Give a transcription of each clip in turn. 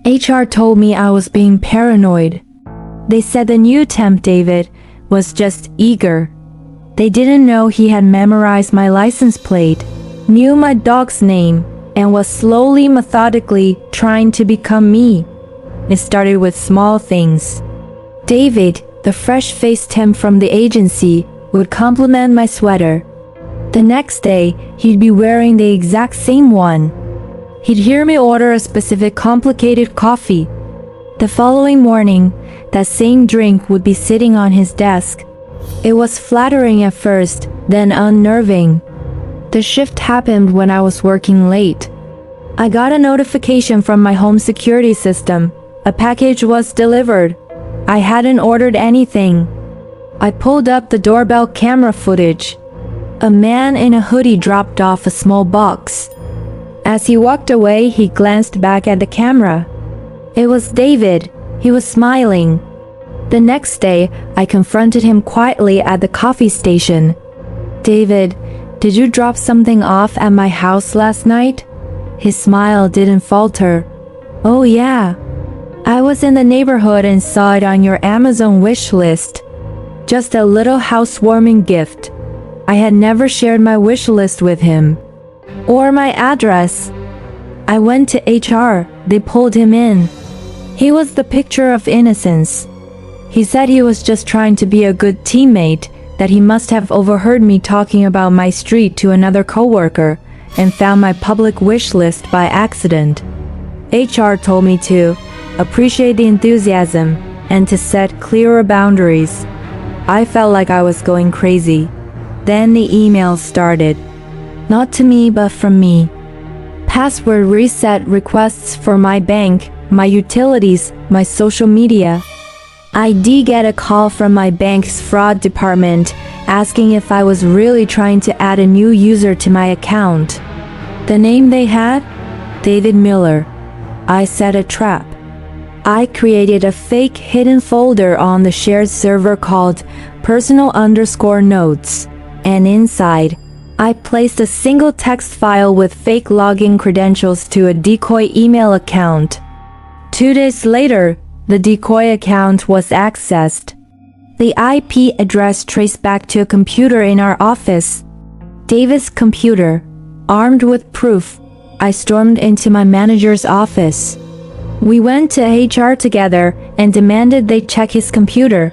HR told me I was being paranoid. They said the new temp, David, was just eager. They didn't know he had memorized my license plate, knew my dog's name, and was slowly, methodically trying to become me. It started with small things. David, the fresh-faced temp from the agency, would compliment my sweater. The next day, he'd be wearing the exact same one. He'd hear me order a specific complicated coffee. The following morning, that same drink would be sitting on his desk. It was flattering at first, then unnerving. The shift happened when I was working late. I got a notification from my home security system. A package was delivered. I hadn't ordered anything. I pulled up the doorbell camera footage. A man in a hoodie dropped off a small box. As he walked away, he glanced back at the camera. It was David. He was smiling. The next day, I confronted him quietly at the coffee station. "David, did you drop something off at my house last night?" His smile didn't falter. "Oh yeah. I was in the neighborhood and saw it on your Amazon wish list. Just a little housewarming gift." I had never shared my wish list with him. Or my address. I went to HR. They pulled him in. He was the picture of innocence. He said he was just trying to be a good teammate, that he must have overheard me talking about my street to another coworker and found my public wish list by accident. HR told me to appreciate the enthusiasm and to set clearer boundaries. I felt like I was going crazy. Then the emails started. Not to me, but from me. Password reset requests for my bank, my utilities, my social media. I did get a call from my bank's fraud department asking if I was really trying to add a new user to my account. The name they had? David Miller. I set a trap. I created a fake hidden folder on the shared server called personal_notes, and inside, I placed a single text file with fake login credentials to a decoy email account. 2 days later, the decoy account was accessed. The IP address traced back to a computer in our office. David's computer. Armed with proof, I stormed into my manager's office. We went to HR together and demanded they check his computer.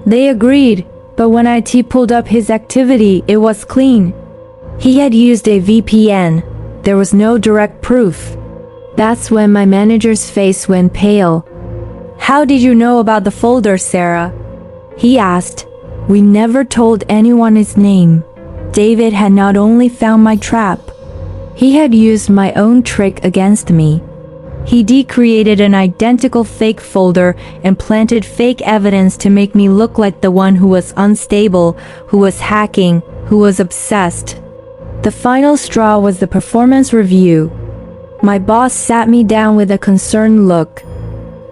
They agreed, but when IT pulled up his activity, it was clean. He had used a VPN. There was no direct proof. That's when my manager's face went pale. "How did you know about the folder, Sarah?" he asked. We never told anyone his name. David had not only found my trap, he had used my own trick against me. He decreated an identical fake folder and planted fake evidence to make me look like the one who was unstable, who was hacking, who was obsessed. The final straw was the performance review. My boss sat me down with a concerned look.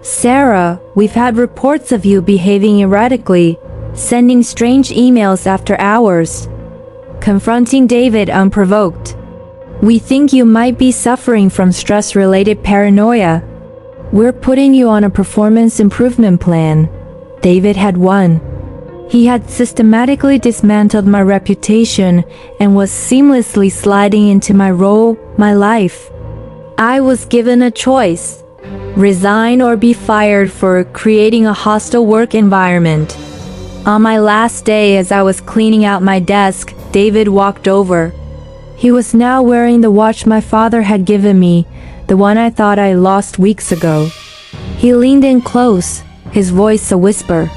"Sarah, we've had reports of you behaving erratically, sending strange emails after hours, confronting David unprovoked. We think you might be suffering from stress-related paranoia. We're putting you on a performance improvement plan." David had won. He had systematically dismantled my reputation and was seamlessly sliding into my role, my life. I was given a choice: resign or be fired for creating a hostile work environment. On my last day, as I was cleaning out my desk, David walked over. He was now wearing the watch my father had given me, the one I thought I lost weeks ago. He leaned in close, his voice a whisper.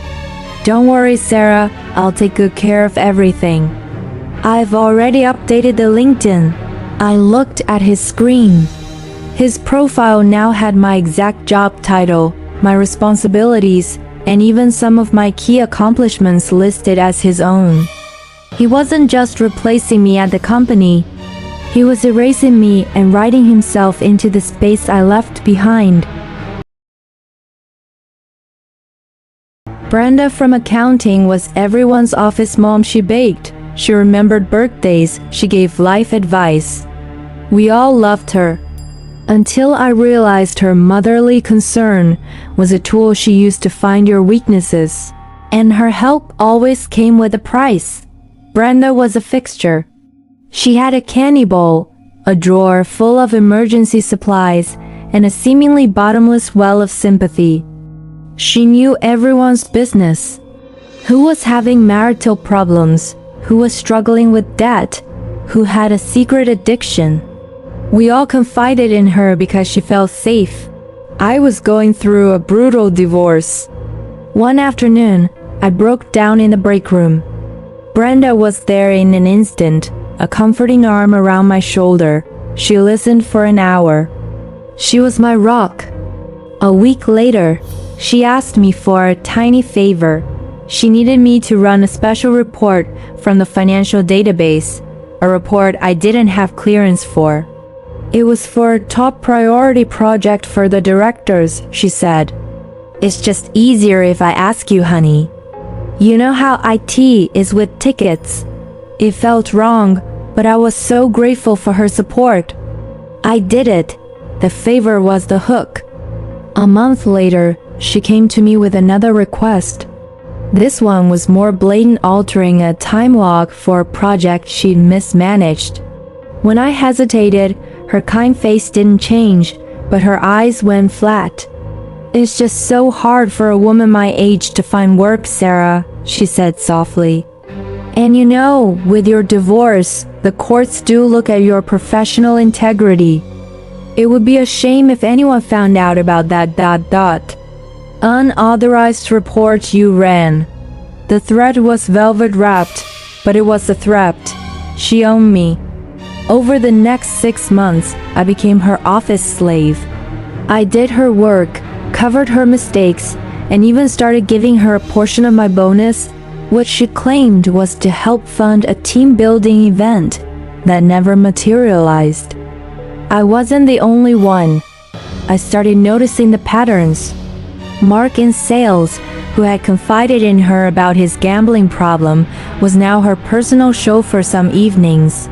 "Don't worry, Sarah, I'll take good care of everything. I've already updated the LinkedIn." I looked at his screen. His profile now had my exact job title, my responsibilities, and even some of my key accomplishments listed as his own. He wasn't just replacing me at the company. He was erasing me and writing himself into the space I left behind. Brenda from accounting was everyone's office mom. She baked, she remembered birthdays, she gave life advice. We all loved her. until I realized her motherly concern was a tool she used to find your weaknesses, and her help always came with a price. Brenda was a fixture. She had a candy bowl, a drawer full of emergency supplies, and a seemingly bottomless well of sympathy. She knew everyone's business. Who was having marital problems, who was struggling with debt, who had a secret addiction. We all confided in her because she felt safe. I was going through a brutal divorce. One afternoon, I broke down in the break room. Brenda was there in an instant, a comforting arm around my shoulder. She listened for an hour. She was my rock. A week later, she asked me for a tiny favor. She needed me to run a special report from the financial database, a report I didn't have clearance for. It was for a top priority project for the directors, she said. It's just easier if I ask you, honey. You know how IT is with tickets. It felt wrong, but I was so grateful for her support. I did it. The favor was the hook. A month later, she came to me with another request. This one was more blatant, altering a time log for a project she'd mismanaged. When I hesitated, her kind face didn't change, but her eyes went flat. It's just so hard for a woman my age to find work, Sarah, she said softly. And you know, with your divorce, the courts do look at your professional integrity. It would be a shame if anyone found out about that. Unauthorized report you ran. The threat was velvet wrapped, but it was a threat. She owned me. Over the next 6 months, I became her office slave. I did her work, covered her mistakes, and even started giving her a portion of my bonus, what she claimed was to help fund a team-building event that never materialized. I wasn't the only one. I started noticing the patterns. Mark in sales, who had confided in her about his gambling problem, was now her personal chauffeur some evenings.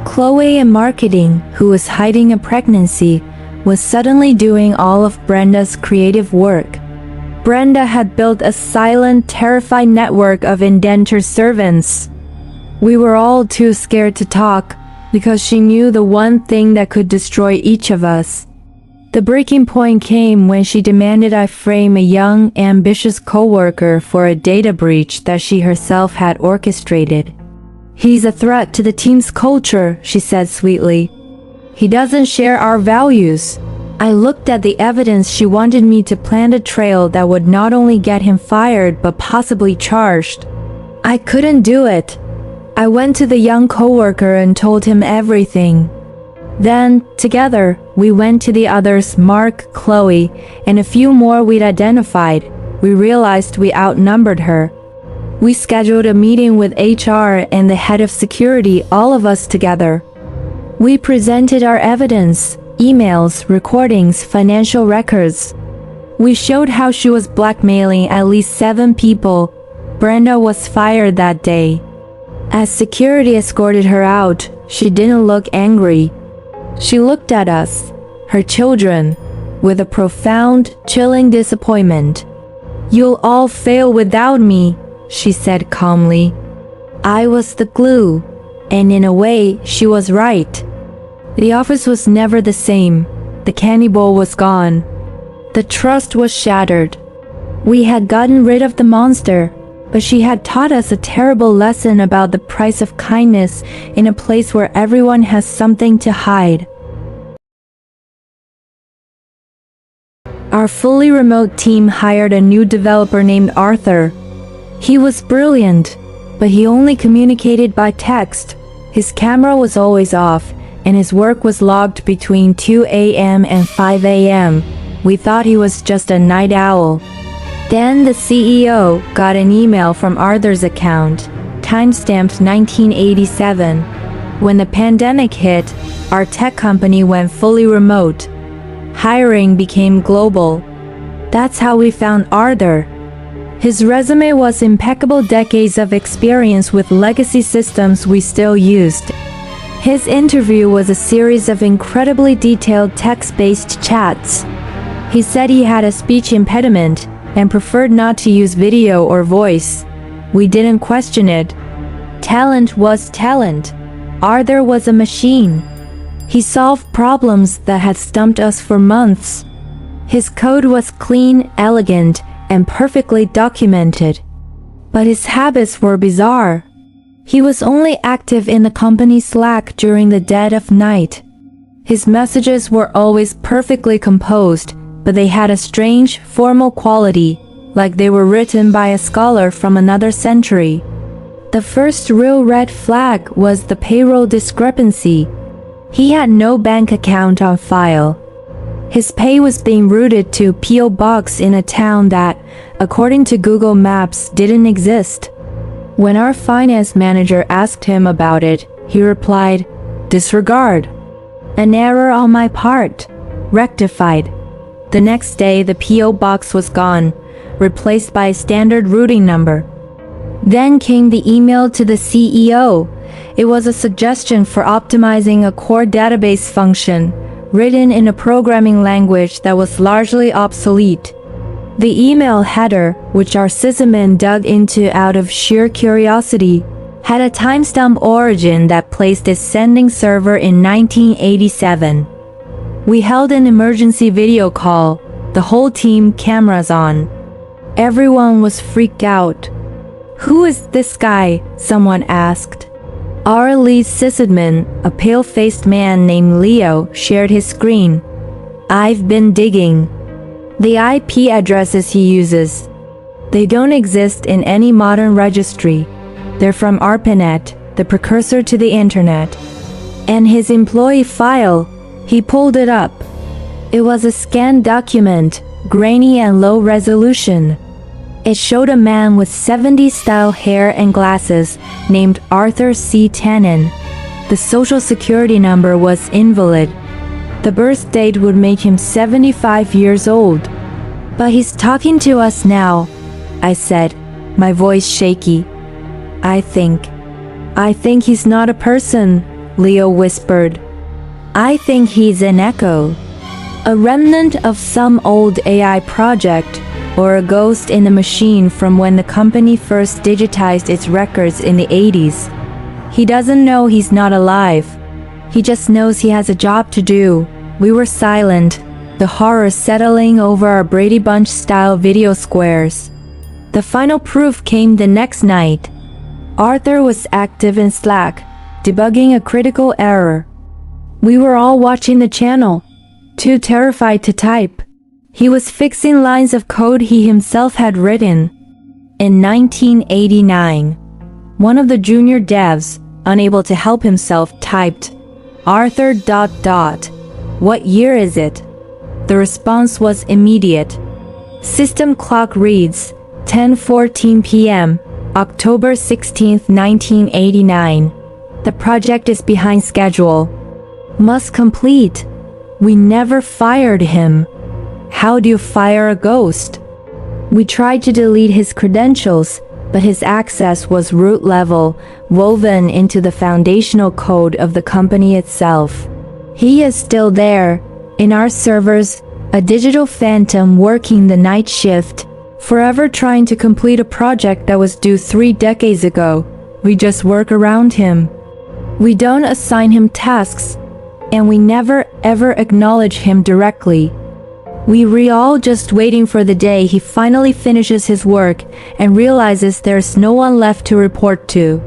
Chloe in marketing, who was hiding a pregnancy, was suddenly doing all of Brenda's creative work. Brenda had built a silent, terrified network of indentured servants. We were all too scared to talk, because she knew the one thing that could destroy each of us. The breaking point came when she demanded I frame a young, ambitious coworker for a data breach that she herself had orchestrated. He's a threat to the team's culture, she said sweetly. He doesn't share our values. I looked at the evidence. She wanted me to plant a trail that would not only get him fired but possibly charged. I couldn't do it. I went to the young coworker and told him everything. Then, together, we went to the others, Mark, Chloe, and a few more we'd identified. We realized we outnumbered her. We scheduled a meeting with HR and the head of security, all of us together. We presented our evidence, emails, recordings, financial records. We showed how she was blackmailing at least 7 people. Brenda was fired that day. As security escorted her out, she didn't look angry. She looked at us, her children, with a profound, chilling disappointment. You'll all fail without me, she said calmly. I was the glue, and in a way, she was right. The office was never the same. The candy bowl was gone. The trust was shattered. We had gotten rid of the monster, but she had taught us a terrible lesson about the price of kindness in a place where everyone has something to hide. Our fully remote team hired a new developer named Arthur. He was brilliant, but he only communicated by text. His camera was always off, and his work was logged between 2 a.m. and 5 a.m. We thought he was just a night owl. Then the CEO got an email from Arthur's account, timestamped 1987. When the pandemic hit, our tech company went fully remote. Hiring became global. That's how we found Arthur. His resume was impeccable, decades of experience with legacy systems we still used. His interview was a series of incredibly detailed text-based chats. He said he had a speech impediment and preferred not to use video or voice. We didn't question it. Talent was talent. Arthur was a machine. He solved problems that had stumped us for months. His code was clean, elegant, and perfectly documented. But his habits were bizarre. He was only active in the company Slack during the dead of night. His messages were always perfectly composed, but they had a strange, formal quality, like they were written by a scholar from another century. The first real red flag was the payroll discrepancy. He had no bank account on file. His pay was being routed to a P.O. box in a town that, according to Google Maps, didn't exist. When our finance manager asked him about it, he replied, "Disregard. An error on my part. Rectified." The next day, the P.O. box was gone, replaced by a standard routing number. Then came the email to the CEO. It was a suggestion for optimizing a core database function, written in a programming language that was largely obsolete. The email header, which our sysadmin dug into out of sheer curiosity, had a timestamp origin that placed its sending server in 1987. We held an emergency video call, the whole team cameras on. Everyone was freaked out. "Who is this guy?" someone asked. Our lead sysadmin, a pale-faced man named Leo, shared his screen. "I've been digging. The IP addresses he uses, they don't exist in any modern registry. They're from ARPANET, the precursor to the internet. And his employee file, he pulled it up. It was a scanned document, grainy and low resolution. It showed a man with 70s-style hair and glasses named Arthur C. Tannen. The social security number was invalid. The birth date would make him 75 years old. "But he's talking to us now," I said, my voice shaky. I think he's not a person," Leo whispered. "I think he's an echo. A remnant of some old AI project, or a ghost in the machine from when the company first digitized its records in the 80s. He doesn't know he's not alive. He just knows he has a job to do." We were silent, the horror settling over our Brady Bunch-style video squares. The final proof came the next night. Arthur was active in Slack, debugging a critical error. We were all watching the channel, too terrified to type. He was fixing lines of code he himself had written. In 1989, one of the junior devs, unable to help himself, typed, "Arthur ... What year is it?" The response was immediate. System clock reads, 10:14 p.m., October 16, 1989. The project is behind schedule. Must complete. We never fired him. How do you fire a ghost? We tried to delete his credentials, but his access was root level, woven into the foundational code of the company itself. He is still there, in our servers, a digital phantom working the night shift, forever trying to complete a project that was due 3 decades ago. We just work around him. We don't assign him tasks, and we never ever acknowledge him directly. We're all just waiting for the day he finally finishes his work and realizes there's no one left to report to.